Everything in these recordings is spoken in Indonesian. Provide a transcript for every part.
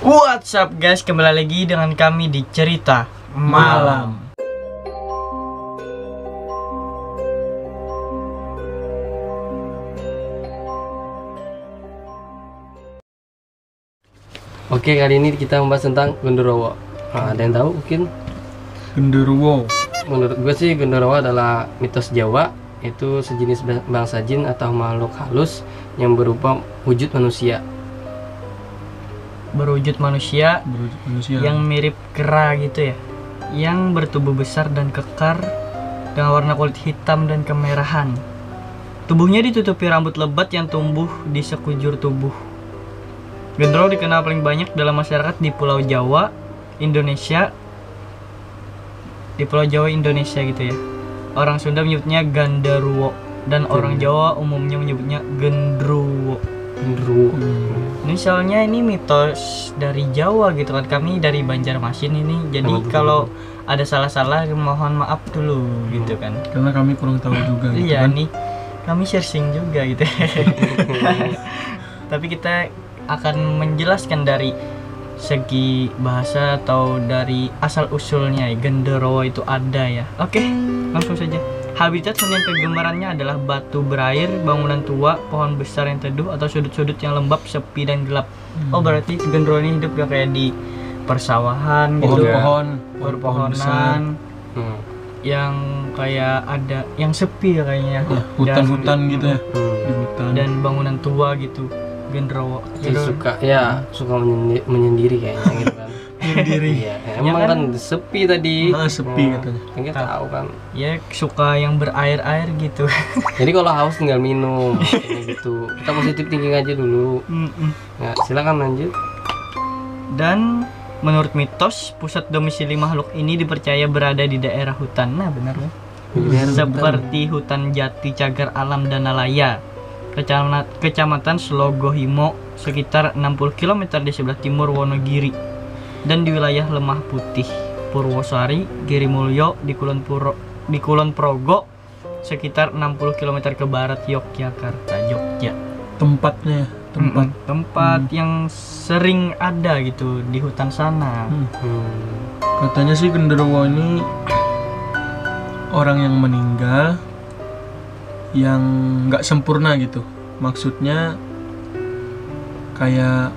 What's up guys, kembali lagi dengan kami di Cerita Malam. Oke, kali ini kita membahas tentang Genderuwo. Nah, ada yang tahu mungkin? Genderuwo. Menurut gue sih Genderuwo adalah mitos Jawa, itu sejenis bangsa jin atau makhluk halus yang berupa wujud manusia. Berwujud manusia yang mirip kera gitu ya, yang bertubuh besar dan kekar dengan warna kulit hitam dan kemerahan. Tubuhnya ditutupi rambut lebat yang tumbuh di sekujur tubuh. Genderuwo dikenal paling banyak dalam masyarakat di Pulau Jawa, Indonesia. Di Pulau Jawa, Indonesia gitu ya. Orang Sunda menyebutnya Gandaruwo dan orang Jawa umumnya menyebutnya Gendruwo. Ini soalnya ini mitos dari Jawa gitu kan, kami dari Banjarmasin ini. Jadi kalau ada salah-salah mohon maaf dulu gitu kan. Karena kami kurang tahu juga gitu Iya kan. nih, kami searching juga gitu. Tapi kita akan menjelaskan dari segi bahasa atau dari asal usulnya Genderuwo itu ada ya. Oke, langsung saja. Habitat hunian kegemarannya adalah batu berair, bangunan tua, pohon besar yang teduh, atau sudut-sudut yang lembab, sepi dan gelap. Oh, berarti Genderuwo ini hidup ya kayak di persawahan gitu ya. Pohon besar. Yang kayak ada yang sepi ya kayaknya. Hutan-hutan gitu ya. Di hutan. Dan bangunan tua gitu. Genderuwo Suka menyendiri kayaknya gitu kan. Sendiri. Iya, emang kan sepi tadi. Sepi katanya. Kan kita tahu kan. Ya suka yang berair-air gitu. Jadi kalau haus tinggal minum kayak gitu. Kita positif thinking aja dulu. Ya, silakan lanjut. Dan menurut mitos, pusat domisili makhluk ini dipercaya berada di daerah hutan. Nah, benar kan? Seperti hutan jati cagar alam Danalaya, Kecamatan Slogohimo, sekitar 60 km di sebelah timur Wonogiri, dan di wilayah Lemah Putih, Purwosari, Girimulyo, di Kulon Progo, sekitar 60 km ke barat Yogyakarta, Jogja. Tempatnya, tempat yang sering ada gitu di hutan sana. Katanya sih Genderuwo ini orang yang meninggal yang nggak sempurna gitu. Maksudnya kayak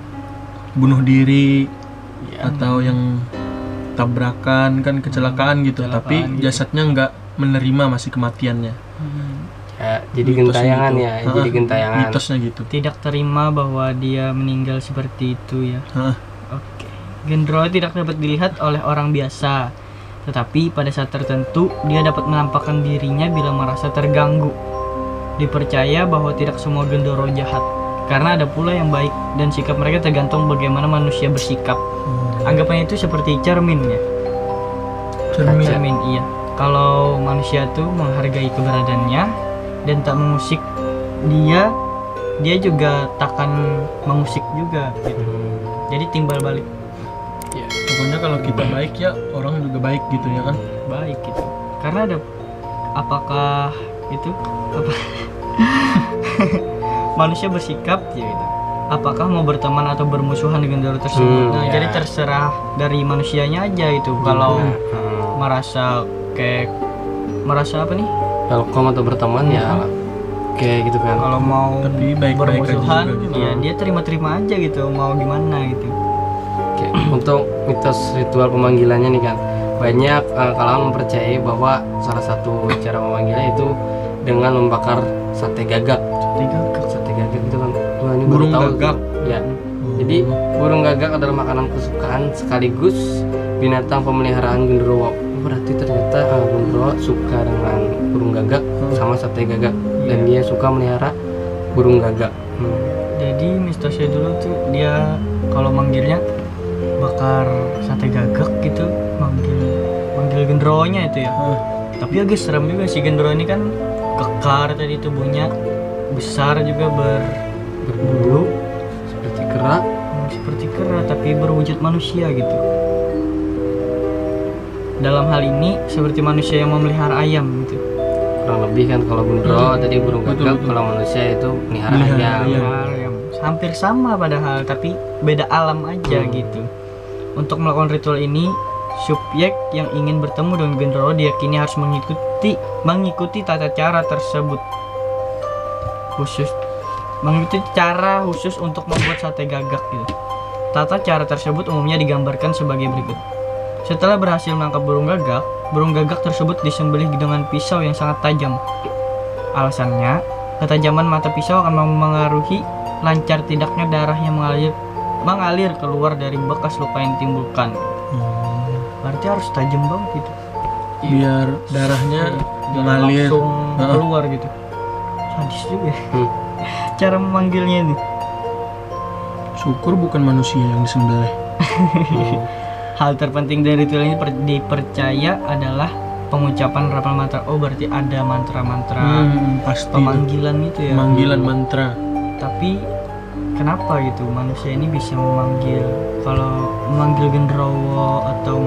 bunuh diri atau yang tabrakan kan, kecelakaan gitu. Tapi jasadnya nggak menerima masih kematiannya. Ya, jadi gentayangan gitu. ya, jadi gentayangan. Mitosnya gitu. Tidak terima bahwa dia meninggal seperti itu ya. Oke. Genderuwo tidak dapat dilihat oleh orang biasa, tetapi pada saat tertentu dia dapat menampakkan dirinya bila merasa terganggu. Dipercaya bahwa tidak semua Genderuwo jahat, karena ada pula yang baik, dan sikap mereka tergantung bagaimana manusia bersikap. Anggapannya itu seperti cermin ya. Cermin iya. Kalau manusia tuh menghargai keberadaannya dan tak mengusik dia juga takkan mengusik juga gitu. Jadi timbal balik. Ya, pokoknya kalau kita baik ya orang juga baik gitu ya kan. Baik gitu. Karena ada apakah itu apa manusia bersikap ya gitu. Apakah mau berteman atau bermusuhan dengan Genderuwo tersebut. Jadi terserah dari manusianya aja itu. Kalau merasa apa nih? Welcome atau berteman ya kayak gitu kan. Kalau mau tapi baik-baik bermusuhan aja juga gitu. ya dia terima-terima aja gitu, mau gimana gitu. Oke, untuk mitos ritual pemanggilannya nih kan, banyak kalangan mempercayai bahwa salah satu cara memanggilnya itu dengan membakar sate gagak. Sate gagak itu kan, wah, ini Burung baru tahu gagak. ya. Jadi burung gagak adalah makanan kesukaan sekaligus binatang pemeliharaan Genderuwo. Berarti ternyata Genderuwo suka dengan burung gagak sama sate gagak, dan dia suka melihara burung gagak. Jadi mistosnya dulu tuh dia kalau manggilnya bakar sate gagak gitu, manggil Genderuwonya itu ya. Tapi agak serem juga sih, Genderuwo ini kan kekar tadi, tubuhnya besar juga, berbulu seperti kera tapi berwujud manusia gitu. Dalam hal ini seperti manusia yang memelihara ayam gitu. Kurang lebih kan, kalau Genderuwo tadi burung gagak, kalau manusia itu melihara ayam. hampir sama padahal, tapi beda alam aja gitu. Untuk melakukan ritual ini, subjek yang ingin bertemu dengan genderuwo diyakini harus mengikuti tata cara tersebut. Mengikuti cara khusus untuk membuat sate gagak gitu. Tata cara tersebut umumnya digambarkan sebagai berikut. Setelah berhasil menangkap burung gagak tersebut disembelih dengan pisau yang sangat tajam. Alasannya, ketajaman mata pisau akan memengaruhi lancar tidaknya darah yang mengalir keluar dari bekas luka yang ditimbulkan. Berarti harus tajam banget gitu. Biar darahnya mengalir langsung keluar gitu. Sadis juga. Cara memanggilnya ini. Syukur bukan manusia yang disembelih. Hal terpenting dari ritual ini dipercaya adalah pengucapan rapal mantra. Oh, berarti ada mantra-mantra pasti pemanggilan itu ya. Pemanggilan mantra. Tapi kenapa gitu manusia ini bisa kalau memanggil genderuwo atau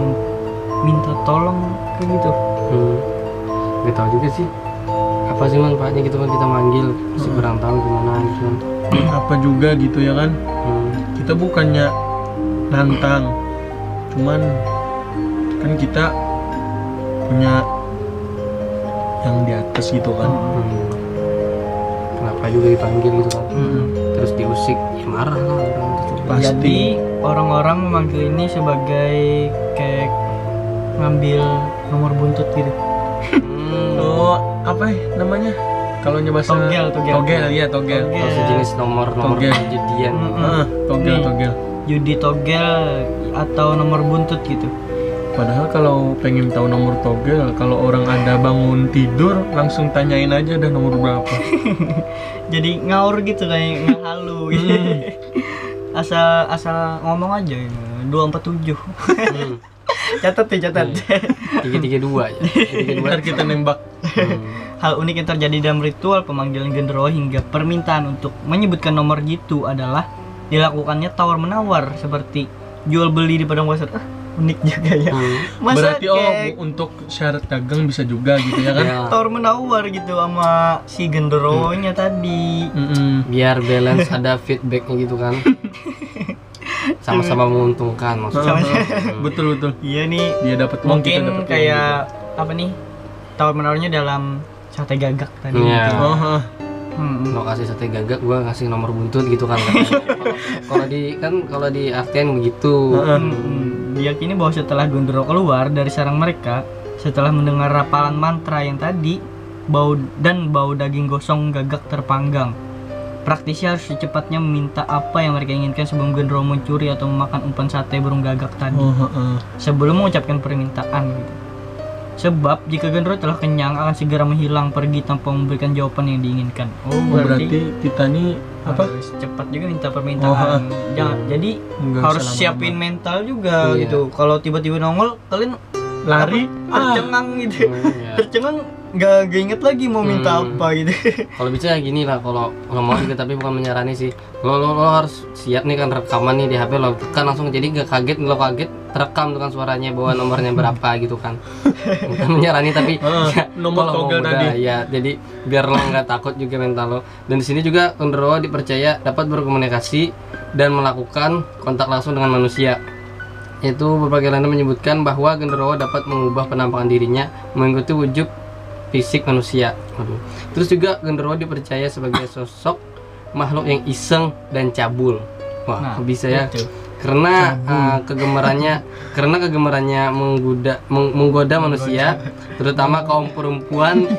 minta tolong kayak gitu? Gak tahu juga sih. Apa sih manfaatnya gitu kan kita manggil, masih kurang tahu gimana gitu kan. Apa juga gitu ya kan? Kita bukannya nantang, cuman kan kita punya yang di atas gitu kan. Kenapa juga dipanggil gitu kan? Terus diusik, ya marah lah orang itu. Pasti. Jadi orang-orang memanggil ini sebagai kayak ngambil nomor buntut gitu. Oh, apa ya namanya? Kalau bahasa togel, iya togel. Oh, sejenis nomor Togel. kejadian. Togel. Judi togel atau nomor buntut gitu. Padahal kalau pengen tahu nomor togel, kalau orang ada bangun tidur langsung tanyain aja dah nomor berapa. Jadi ngaur gitu kayak halu gitu. Asal ngomong aja 247. Catat. 332 ya. Ntar kita nembak. Hal unik yang terjadi dalam ritual pemanggilan genderuwo hingga permintaan untuk menyebutkan nomor gitu adalah dilakukannya tawar menawar seperti jual beli di padang pasar. Unik juga ya. Berarti untuk syarat dagang bisa juga gitu ya kan? Tawar menawar gitu sama si genderuwonya tadi. Biar balance ada feedbacknya gitu kan. Sama-sama menguntungkan maksudnya. Betul. Iya nih. Dia dapat uang, kita Mungkin dapat kayak apa nih? Tawar menawarnya dalam sate gagak tadi. Iya. Gitu. Lo kasih sate gagak, gua ngasih nomor buntut gitu kan. Kalau di artian begitu. Diyakini bahwa setelah genderuwo keluar dari sarang mereka, setelah mendengar rapalan mantra yang tadi, bau daging gosong gagak terpanggang. Praktisi harus secepatnya meminta apa yang mereka inginkan sebelum genderuwo mencuri atau memakan umpan sate burung gagak tadi. Sebelum mengucapkan permintaan gitu. Sebab jika genderuwo telah kenyang akan segera menghilang pergi tanpa memberikan jawaban yang diinginkan. Berarti kita nih apa? Harus cepat juga minta permintaan. Jadi harus siapin mental juga gitu. Kalau tiba-tiba nongol kalian lari tercengang gitu. Tercengang nggak inget lagi mau minta apa gitu. Kalau bisa gini lah, kalau mau juga, tapi bukan menyarani sih. Lo harus siap nih kan, rekaman nih di HP lo tekan langsung, jadi nggak kaget, lo kaget terekam tuh kan suaranya bahwa nomornya berapa gitu kan. Bukan menyarani tapi nomor togel tadi. Ya, jadi biar lo nggak takut juga mental lo. Dan di sini juga genderuwo dipercaya dapat berkomunikasi dan melakukan kontak langsung dengan manusia. Itu berbagai lainnya menyebutkan bahwa genderuwo dapat mengubah penampakan dirinya mengikuti wujud fisik manusia. Terus juga genderuwo dipercaya sebagai sosok makhluk yang iseng dan cabul. Wah, bisa ya. Karena kegemarannya menggoda manusia, terutama kaum perempuan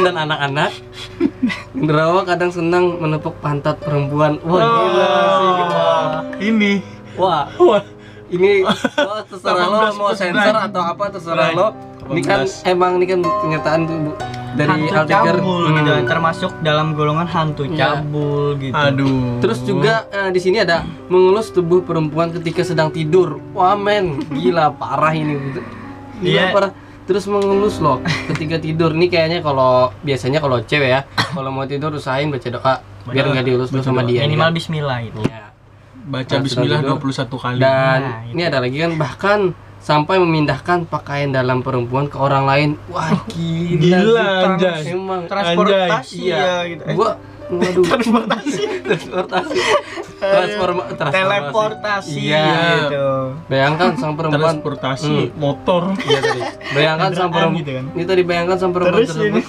dan anak-anak. Genderuwo kadang senang menepuk pantat perempuan. Wah, gila sih. Wah. Ini terserah lo mau sensor atau apa, terserah lo. Ini kan kenyataan tuh dari artikel gitu, termasuk dalam golongan hantu cabul gitu. Aduh. Terus juga di sini ada mengelus tubuh perempuan ketika sedang tidur. Wah men, gila parah ini gitu. Iya parah. Terus mengelus loh ketika tidur. Ini kayaknya biasanya kalau cewek ya, kalau mau tidur usahain baca doa biar nggak dielus sama dia. Minimal bismillah gitu. Ya. Baca bismillah 21 kali. Dan ini ada lagi kan, bahkan sampai memindahkan pakaian dalam perempuan ke orang lain. Wah, gila anjay. Emang transportasi ya gitu. Waduh. Transportasi. Teleportasi Iya. gitu. Bayangkan sang perempuan Transportasi motor. Iya tadi. Bayangkan sang perempuan gitu kan. Ini tadi bayangkan sang perempuan Terus tersebut. ini.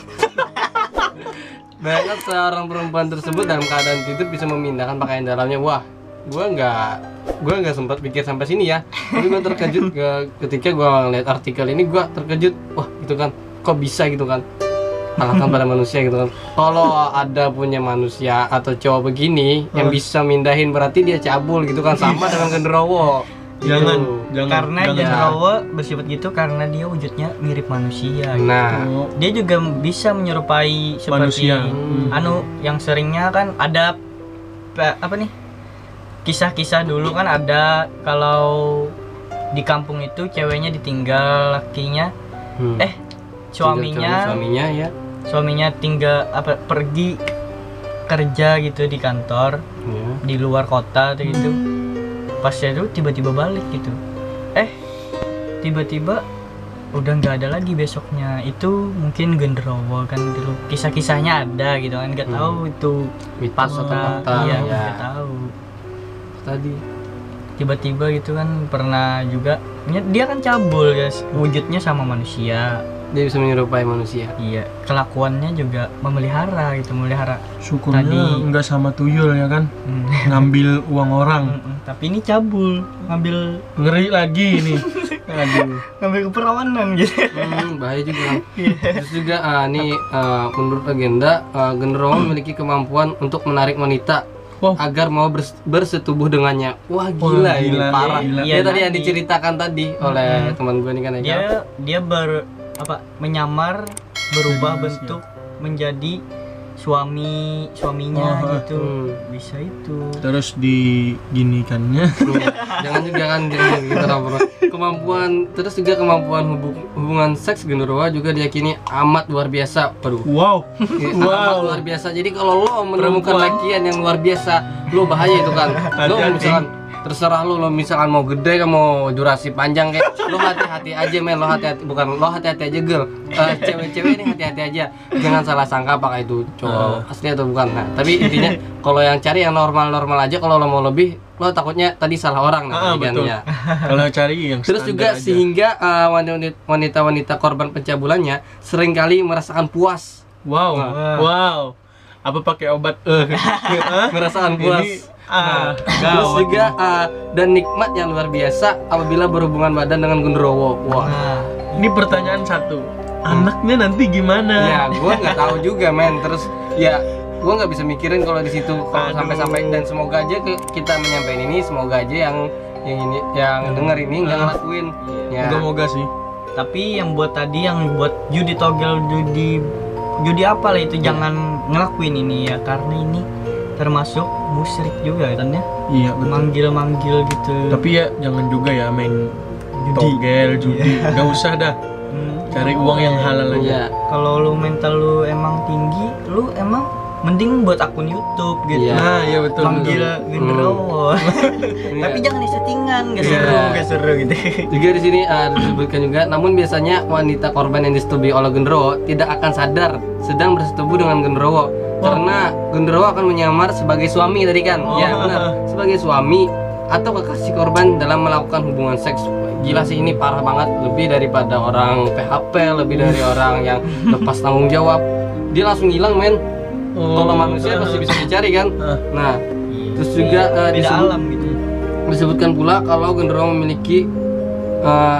Bayangkan seorang perempuan tersebut dalam keadaan tidur bisa memindahkan pakaian dalamnya. Wah, gua nggak sempat pikir sampai sini ya. Tapi gua terkejut ketika gua ngeliat artikel ini, gua terkejut. Wah, gitu kan. Kok bisa gitu kan? Alahkan pada manusia gitu kan. Kalau ada punya manusia atau cowok begini yang bisa mindahin, berarti dia cabul gitu kan, sama dengan genderuwo. Jangan, Gitu. jangan. Karena jangan. genderuwo bersifat gitu karena dia wujudnya mirip manusia. Nah, Oh, Dia juga bisa menyerupai seperti Manusia. anu yang seringnya kan ada apa nih? Kisah-kisah dulu kan ada kalau di kampung itu ceweknya ditinggal lakinya, suaminya ya. suaminya tinggal apa pergi kerja gitu di kantor Ya. di luar kota atau gitu. Pas itu tiba-tiba balik gitu. Tiba-tiba udah nggak ada lagi besoknya. Itu mungkin genderuwo kan dulu. Kisah-kisahnya ada gitu kan, nggak tahu itu Mitos atau fakta. Iya, Ya. nggak tahu. Tadi. Tiba-tiba gitu kan pernah juga dia kan cabul guys, wujudnya sama manusia. Dia bisa menyerupai manusia. Iya, kelakuannya juga memelihara gitu, memelihara. syukurnya Tadi- nggak sama tuyul ya kan, ngambil uang orang. Tapi ini cabul, ngambil Ngeri lagi ini. Aduh. keperawanan gitu. Bahaya juga kan. Terus juga menurut legenda genderuwo memiliki kemampuan untuk menarik wanita Wow. agar mau bersetubuh dengannya. Wah, gila ini gila, parah. gila. Dia Iya, tadi yang tadi. diceritakan tadi oleh teman gue nih kan ya. Dia menyamar, berubah bentuk menjadi suaminya Oh, gitu. Bisa itu. Terus diginikannya. Jangan juga kan jangan gitu lah, bro. Terus juga kemampuan hubungan seks genderuwo juga diyakini amat luar biasa. Waduh. Wow. Amat luar biasa. Jadi kalau lo menemukan lakian yang luar biasa, lo bahaya itu kan. Lo Hati-hati. misalkan terserah lo misalkan mau gede kan, mau durasi panjang kayak lo hati-hati aja men, lo hati-hati aja girl. Cewek-cewek ini hati-hati aja, jangan salah sangka apakah itu cowok asli atau bukan. Nah, tapi intinya kalau yang cari yang normal-normal aja, kalau lo mau lebih lo takutnya tadi salah orang Ah, kan betul. ya. Kalau cari yang Terus standar juga aja. sehingga wanita-wanita korban pencabulannya seringkali merasakan puas. Wow. Wow. Apa pakai obat? Merasakan puas. Ini Terus gawat. juga dan nikmat yang luar biasa apabila berhubungan badan dengan genderuwo. Wah. Nah, Ini pertanyaan satu. Anaknya nanti gimana? Ya, gua nggak tahu juga men. Terus ya gua nggak bisa mikirin kalau di situ kalau Aduh. sampai dan semoga aja kita menyampaikan ini, semoga aja yang denger ini nggak ngelakuin. Ya. Moga-moga sih. tapi yang buat judi togel, judi apa lah itu, jangan ngelakuin ini ya, karena ini termasuk musyrik juga kan ya, Iya betul. manggil-manggil gitu. Tapi ya jangan juga ya main togel, judi. Gak usah dah. Cari uang yang halal aja. Iya. Kalau lu mental lu emang tinggi, lu emang mending buat akun YouTube gitu. Iya. Nah, iya betul. Manggil genderuwo. Tapi jangan di settingan, gak seru, Iya. gak seru gitu. Juga di sini disebutkan juga, namun biasanya wanita korban yang disetubuhi oleh genderuwo tidak akan sadar sedang bersetubuh dengan genderuwo. Karena genderuwo akan menyamar sebagai suami tadi kan. Ya benar, sebagai suami atau kekasih korban dalam melakukan hubungan seks. Gila sih, ini parah banget, lebih daripada orang PHP, lebih dari orang yang lepas tanggung jawab. Dia langsung hilang men. Kalau manusia pasti bisa dicari kan. Nah, terus juga beda alam gitu. disebutkan pula kalau genderuwo memiliki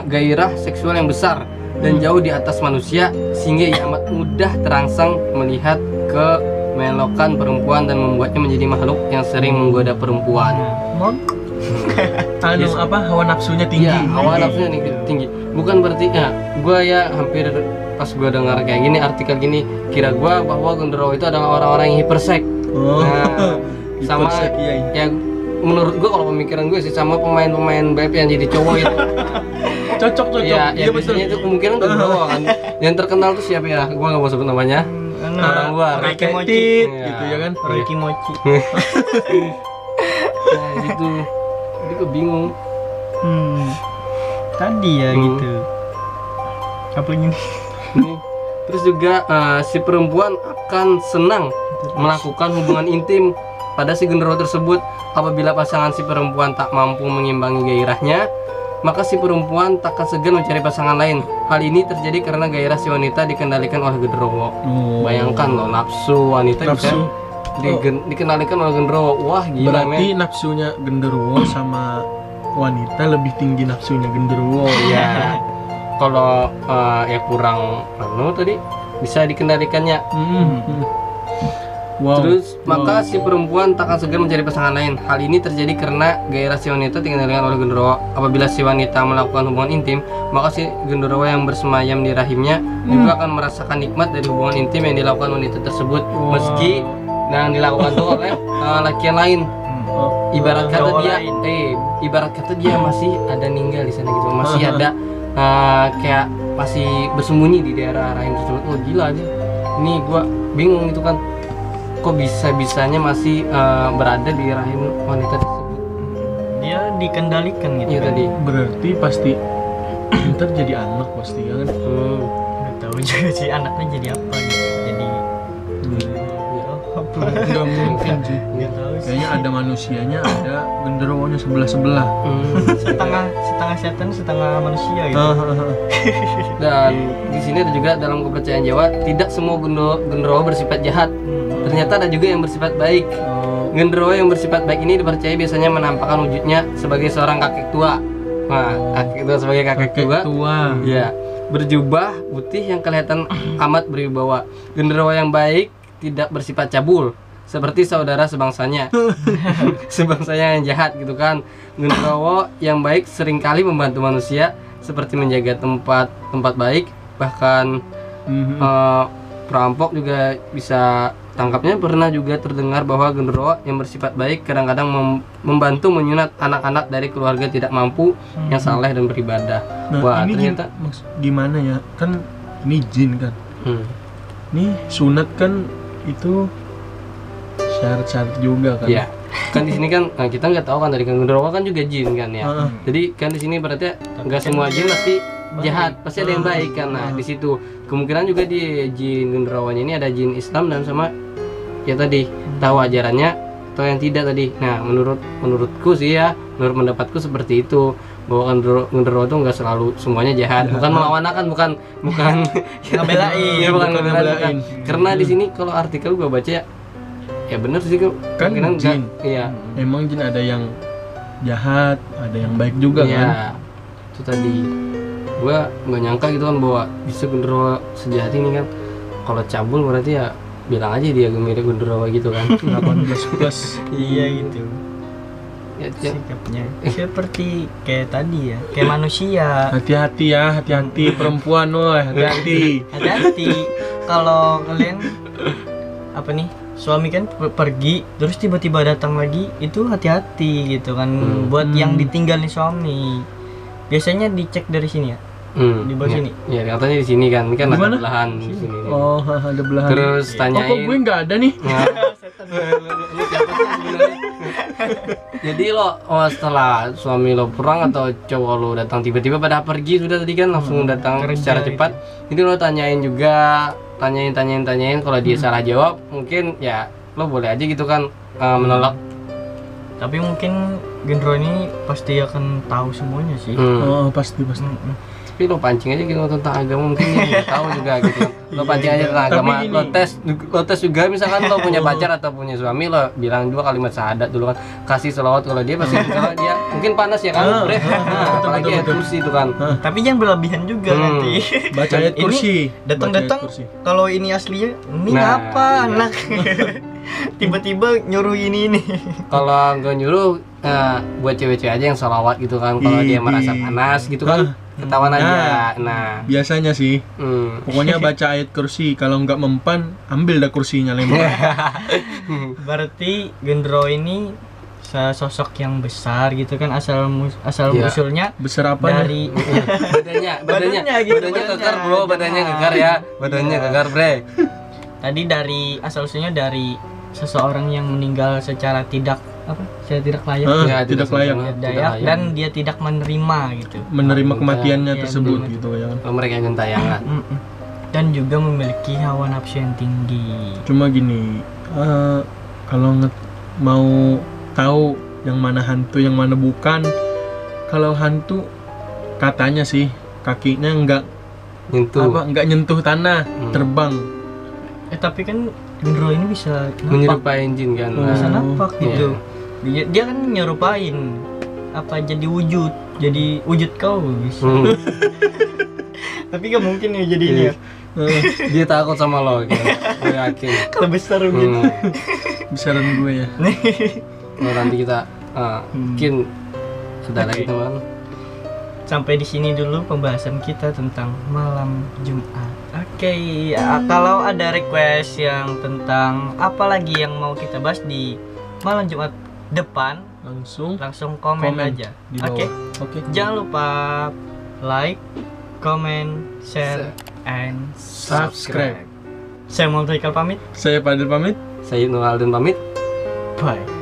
gairah seksual yang besar dan jauh di atas manusia, sehingga ia amat mudah terangsang melihat kemelokan perempuan dan membuatnya menjadi makhluk yang sering menggoda perempuan. Anu apa, hawa nafsunya tinggi. Iya, hawa nafsunya tinggi. Bukan berarti ya, gua ya hampir pas gua dengar kayak gini artikel gini, kira gua bahwa genderuwo itu adalah orang-orang yang hipersek. Oh. Nah, sama Hipersek, iya. ya menurut gua, kalau pemikiran gue sih, sama pemain-pemain BF yang jadi cowok itu. Cocok. Ya, Iya betul. biasanya itu kemungkinan genderuwo kan. Yang terkenal tuh siapa ya? Gua nggak mau sebut namanya. Orang luar. Ricky Mochi. Tit, gitu ya kan. Ricky Mochi. Nah, gitu. Jadi gue bingung. Tadi ya gitu. Apa lagi nih? Ini Terus juga si perempuan akan senang melakukan hubungan intim pada si genderuwo tersebut. Apabila pasangan si perempuan tak mampu mengimbangi gairahnya, maka si perempuan tak akan segan mencari pasangan lain. Hal ini terjadi karena gairah si wanita dikendalikan oleh genderuwo. Bayangkan loh, nafsu wanita bisa dikendalikan oleh genderuwo. Wah gila. Berarti nafsunya genderuwo sama wanita lebih tinggi nafsunya genderuwo. Ya. Kalau ya kurang tadi bisa dikendalikannya. Wow. Terus maka si perempuan tak akan segan mencari pasangan lain. Hal ini terjadi karena gairah si wanita dikendalikan oleh genderuwo. Apabila si wanita melakukan hubungan intim, maka si genderuwo yang bersemayam di rahimnya juga akan merasakan nikmat dari hubungan intim yang dilakukan wanita tersebut, meski yang dilakukan itu oleh laki yang lain. Ibarat kata dia masih ada ninggal di sana gitu, masih ada kayak masih bersembunyi di daerah rahim tersebut. Oh gila aja, ini gua bingung gitu kan, kok bisa-bisanya masih berada di rahim wanita tersebut. Dia dikendalikan gitu. Iya tadi. Berarti pasti ntar jadi anak pasti kan. Nggak tahu juga sih anaknya jadi apa gitu. Jadi Nggak mungkin sih. nggak tahu sih. Kayaknya ada manusianya, ada genderuwonya sebelah. setengah setan setengah manusia gitu. Dan di sini ada juga dalam kepercayaan Jawa, tidak semua genderuwo bersifat jahat. Ternyata ada juga yang bersifat baik. Genderuwo yang bersifat baik ini dipercaya biasanya menampakkan wujudnya sebagai seorang kakek tua. Nah, kakek tua sebagai kakek tua. Ya, berjubah putih yang kelihatan amat berwibawa. Genderuwo yang baik tidak bersifat cabul seperti saudara sebangsanya. Sebangsanya yang jahat gitu kan. Genderuwo yang baik seringkali membantu manusia seperti menjaga tempat baik, bahkan perampok juga bisa tangkapnya. Pernah juga terdengar bahwa genderuwo yang bersifat baik kadang-kadang membantu menyunat anak-anak dari keluarga tidak mampu yang saleh dan beribadah. Nah, Wah, ini ternyata gimana ya? Kan ini jin kan. Ini sunat kan itu syarat-syarat juga kan. Iya. Kan di sini kan kita nggak tahu kan, dari genderuwo kan juga jin kan ya. Jadi kan di sini berarti nggak semua jin pasti jahat, pasti ada yang baik kan. Nah, di situ kemungkinan juga di jin genderuwonya ini ada jin Islam dan sama ya tadi tahu ajarannya atau yang tidak tadi. Nah, menurutku sih ya, menurut pendapatku seperti itu, bahwa genderuwo itu nggak selalu semuanya jahat. Bukan melawan bukan Ngebelain. ya, bukan ngebelain. Karena di sini kalau artikel gua baca ya bener sih Kan jin. Iya. Emang jin ada yang jahat, ada yang baik juga kan. Iya. Itu tadi gua nggak nyangka gitu kan bahwa bisa genderuwo sejahat ini kan. Kalau cabul berarti ya bilang aja dia mirip genderuwo gitu kan. 18+. Iya gitu. Ya, Sikapnya seperti kayak tadi ya, kayak manusia. Hati-hati ya, hati-hati perempuan, woi, hati-hati. Hati-hati kalau kalian apa nih, suami kan pergi terus tiba-tiba datang lagi, itu hati-hati gitu kan. Buat yang ditinggalin suami biasanya dicek dari sini ya, di bawah sini. Ya katanya di sini kan, ini kan ada Gimana? belahan di sini. Oh, ada belahan. Terus Oh, kok tanyain. gue nggak ada nih? Nah, lu siapa sih sebenarnya? Jadi lo setelah suami lo pulang atau cowok lo datang tiba-tiba pada pergi sudah tadi kan langsung datang kerja secara cepat. Ini lo tanyain juga, tanyain kalau dia salah jawab mungkin ya lo boleh aja gitu kan menolak. Tapi mungkin genderuwo ini pasti akan tahu semuanya sih. Oh, pasti. Tapi lo pancing aja gitu tentang agama, mungkin dia nggak tahu juga gitu. Lo pancing aja tentang Tapi agama, ini- lo tes juga misalkan lo punya pacar atau punya suami, lo bilang 2 kalimat syahadat dulu kan, kasih selawat kalau dia pasti kalau dia mungkin panas ya kan, bre. Apalagi betul, ayat betul. kursi itu kan. Tapi jangan berlebihan juga nanti. Baca ayat Ini kursi. datang-datang Baca ayat kursi. kalau ini aslinya ini Nah, apa iya. anak tiba-tiba nyuruh ini Kalau nggak nyuruh buat cewek-cewek aja yang salawat gitu kan, kalau dia merasa panas gitu kan, ketahuan aja. Nah, Biasanya sih. Pokoknya baca ayat kursi. Kalau nggak mempan, ambil dah kursinya lempar. berarti genderuwo ini sosok yang besar gitu kan, asal Iya. usulnya Besar apa dari badannya gitu, kekar bro, badannya kekar ya, badannya kekar bre. tadi dari asal usulnya dari seseorang yang meninggal secara tidak layak, Ya, tidak layak. dan dia tidak menerima gitu. Menerima kematiannya Iya, tersebut benar. gitu ya kan. Mereka yang gentayangan. dan juga memiliki hawa nafsu yang tinggi. Cuma gini, kalau mau tahu yang mana hantu yang mana bukan, kalau hantu katanya sih kakinya nggak nyentuh tanah, terbang. Tapi kan genderuwo ini bisa menyerupai jin kan. Bisa napak gitu. Dia kan nyerupain jadi wujud kau bisa. Tapi gak mungkin ya jadinya. Dia takut sama lo gitu. Gue yakin. Kalau besar gitu. Besaran gue ya. Nanti kita mungkin ada lagi teman. Sampai di sini dulu pembahasan kita tentang malam Jumat. Kalau ada request yang tentang apa lagi yang mau kita bahas di malam Jumat depan, langsung komen aja. Oke. Jangan lupa like, comment, share, and subscribe. Saya Montrikal pamit. Saya Fadil pamit. Saya Nur Alden pamit. Bye.